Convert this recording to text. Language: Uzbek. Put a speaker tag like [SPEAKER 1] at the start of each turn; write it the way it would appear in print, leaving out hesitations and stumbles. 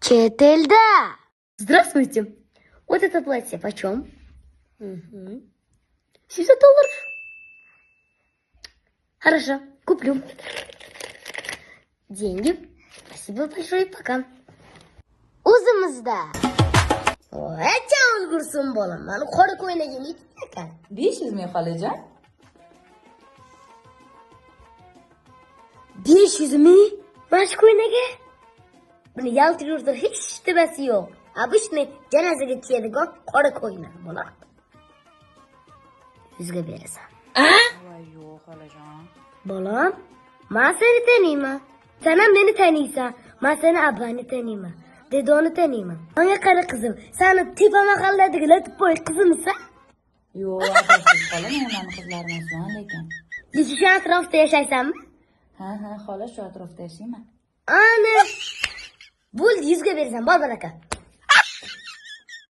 [SPEAKER 1] Четельда. Здравствуйте. Вот это платье почем? 70 долларов. Хорошо, куплю. Деньги. Спасибо большое, пока. O'zimizda. Voycha ulgursin bolam. Mani qora ko'ylagim yetib ekan.
[SPEAKER 2] 500 ming xolajon.
[SPEAKER 1] 500 ming? Mana shu ko'ylaga? Buni yaltirurda hech nimasi yo'q. Обычный janozaga kiyadigan qora ko'ylak bo'ladi. 100 ga berasan.
[SPEAKER 2] Voy yo'q xolajon.
[SPEAKER 1] Bolam, men seni taniyman. Sen ham meni taniysan. Men seni abbani taniyman. Dedoni taniyman. Menga qara qizim, seni tepa mahalladagi latipboy qizimsan?
[SPEAKER 2] Yo'q, adashib qoling, men qizlarim emasman lekin.
[SPEAKER 1] Siz shu atrofda yashaysanmi?
[SPEAKER 2] Ha, xola, shu atrofda yashayman.
[SPEAKER 1] Ana. Bo'ldi, 100 ga berasan, bor baraka.